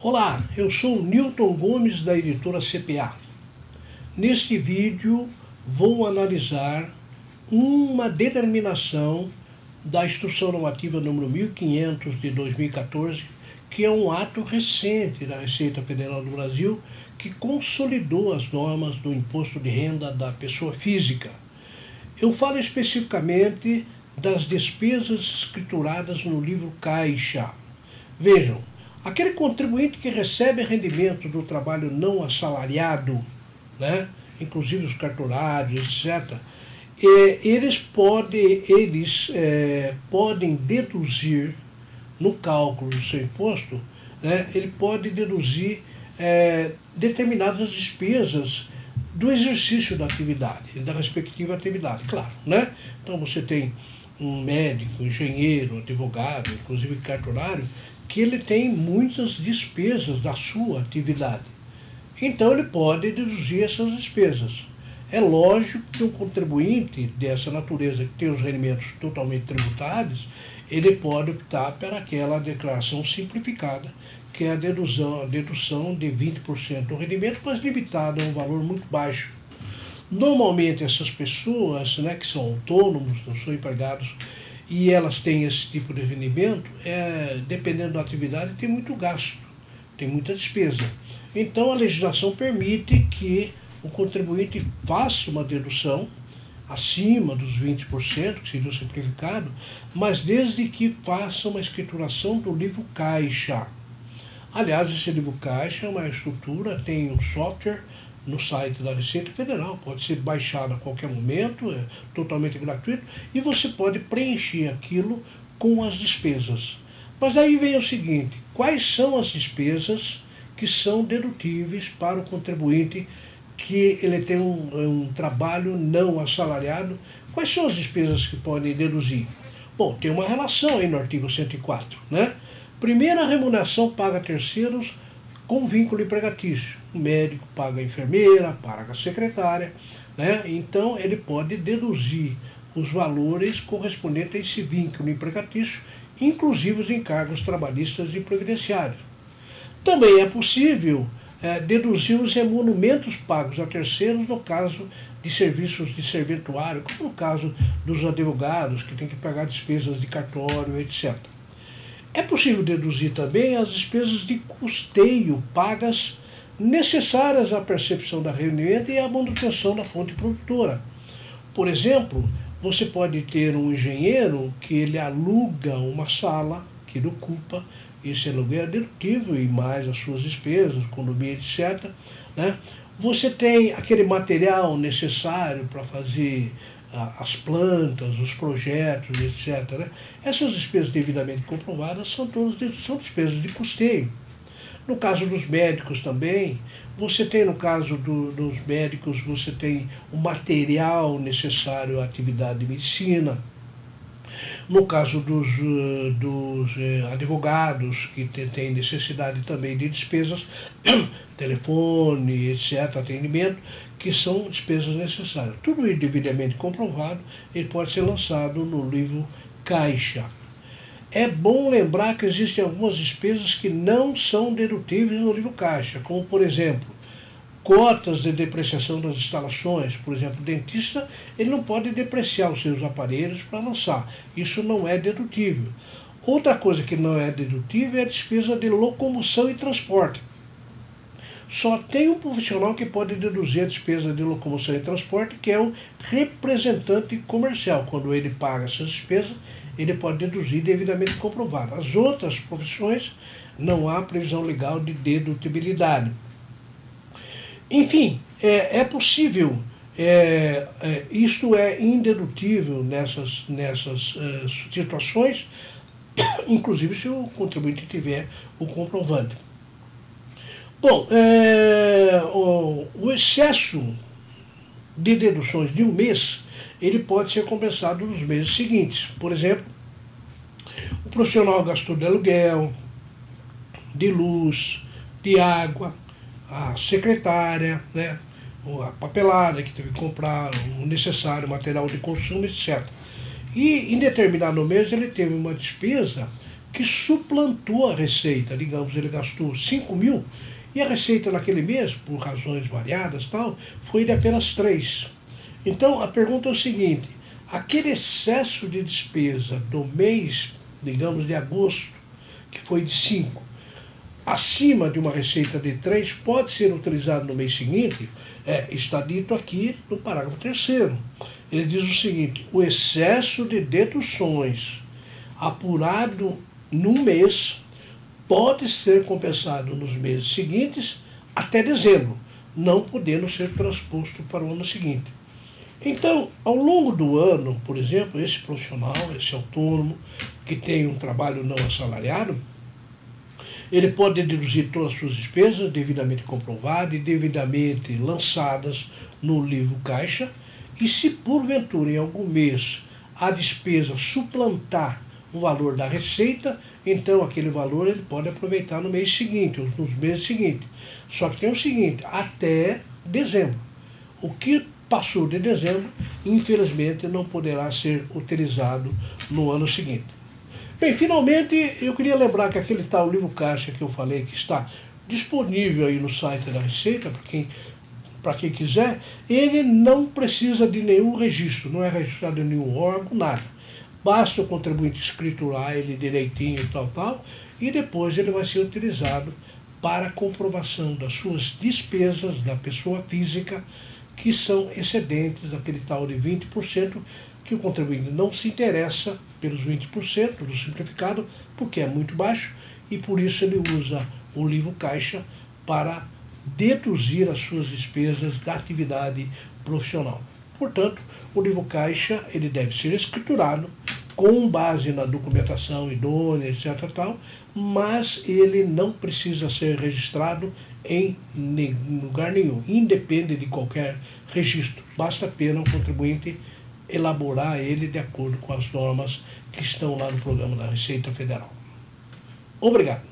Olá, eu sou o Newton Gomes da editora CPA. Neste vídeo vou analisar uma determinação da Instrução Normativa número 1500 de 2014, que é um ato recente da Receita Federal do Brasil que consolidou as normas do imposto de renda da pessoa física. Eu falo especificamente das despesas escrituradas no livro Caixa. Vejam, aquele contribuinte que recebe rendimento do trabalho não assalariado, né, inclusive os cartorários, etc., eles podem deduzir no cálculo do seu imposto, né, ele pode deduzir determinadas despesas do exercício da atividade, da respectiva atividade, claro, né? Então você tem um médico, engenheiro, advogado, inclusive cartorário, que ele tem muitas despesas da sua atividade. Então ele pode deduzir essas despesas. É lógico que um contribuinte dessa natureza, que tem os rendimentos totalmente tributáveis, ele pode optar por aquela declaração simplificada, que é a dedução de 20% do rendimento, mas limitada a um valor muito baixo. Normalmente essas pessoas, né, que são autônomos, não são empregados, e elas têm esse tipo de rendimento, dependendo da atividade, tem muito gasto, tem muita despesa. Então a legislação permite que o contribuinte faça uma dedução acima dos 20%, que seria o simplificado, mas desde que faça uma escrituração do livro Caixa. Aliás, esse livro Caixa é uma estrutura, tem um software no site da Receita Federal, pode ser baixado a qualquer momento, é totalmente gratuito, e você pode preencher aquilo com as despesas. Mas aí vem o seguinte, quais são as despesas que são dedutíveis para o contribuinte que ele tem um trabalho não assalariado? Quais são as despesas que podem deduzir? Bom, tem uma relação aí no artigo 104, né? Primeira, remuneração paga a terceiros com vínculo empregatício. O médico paga a enfermeira, paga a secretária, né? Então ele pode deduzir os valores correspondentes a esse vínculo empregatício, inclusive os encargos trabalhistas e previdenciários. Também é possível deduzir os emolumentos pagos a terceiros no caso de serviços de serventuário, como no caso dos advogados, que têm que pagar despesas de cartório, etc. É possível deduzir também as despesas de custeio pagas necessárias à percepção da rendimento e à manutenção da fonte produtora. Por exemplo, você pode ter um engenheiro que ele aluga uma sala que ele ocupa, esse aluguel é dedutível e mais as suas despesas, condomínio, etc., né? Você tem aquele material necessário para fazer as plantas, os projetos, etc., né? Essas despesas devidamente comprovadas são todas despesas de custeio. No caso dos médicos também, você tem, no caso dos médicos, você tem o material necessário à atividade de medicina. No caso dos advogados, que têm necessidade também de despesas, telefone, etc., atendimento, que são despesas necessárias. Tudo isso devidamente comprovado, ele pode ser lançado no livro Caixa. É bom lembrar que existem algumas despesas que não são dedutíveis no livro Caixa, como, por exemplo, cotas de depreciação das instalações. Por exemplo, o dentista ele não pode depreciar os seus aparelhos para lançar. Isso não é dedutível. Outra coisa que não é dedutível é a despesa de locomoção e transporte. Só tem um profissional que pode deduzir a despesa de locomoção e transporte, que é o representante comercial. Quando ele paga essas despesas, ele pode deduzir devidamente comprovado. As outras profissões não há previsão legal de dedutibilidade. Enfim, é possível, isto é indedutível nessas situações, inclusive se o contribuinte tiver o comprovante. Bom, o excesso de deduções de um mês, ele pode ser compensado nos meses seguintes. Por exemplo, o profissional gastou de aluguel, de luz, de água, a secretária, né, a papelada que teve que comprar, o necessário material de consumo, etc. E em determinado mês ele teve uma despesa que suplantou a receita. Digamos, ele gastou 5 mil e a receita naquele mês, por razões variadas, tal, foi de apenas 3. Então, a pergunta é o seguinte: aquele excesso de despesa do mês, digamos, de agosto, que foi de 5, acima de uma receita de 3, pode ser utilizado no mês seguinte? Está dito aqui no parágrafo 3º. Ele diz o seguinte: o excesso de deduções apurado num mês pode ser compensado nos meses seguintes até dezembro, não podendo ser transposto para o ano seguinte. Então, ao longo do ano, por exemplo, esse profissional, esse autônomo, que tem um trabalho não assalariado, ele pode deduzir todas as suas despesas devidamente comprovadas e devidamente lançadas no livro caixa, e se porventura em algum mês a despesa suplantar o valor da receita, então aquele valor ele pode aproveitar no mês seguinte, ou nos meses seguintes. Só que tem o seguinte: até dezembro. O que passou de dezembro, infelizmente, não poderá ser utilizado no ano seguinte. Bem, finalmente, eu queria lembrar que aquele tal livro caixa que eu falei, que está disponível aí no site da Receita, para quem quiser, ele não precisa de nenhum registro, não é registrado em nenhum órgão, nada. Basta o contribuinte escriturar ele direitinho e tal, e depois ele vai ser utilizado para comprovação das suas despesas da pessoa física, que são excedentes daquele tal de 20%, que o contribuinte não se interessa pelos 20% do simplificado, porque é muito baixo, e por isso ele usa o livro caixa para deduzir as suas despesas da atividade profissional. Portanto, o livro caixa ele deve ser escriturado com base na documentação idônea, etc. tal, mas ele não precisa ser registrado em lugar nenhum, independe de qualquer registro. Basta apenas o contribuinte elaborar ele de acordo com as normas que estão lá no programa da Receita Federal. Obrigado.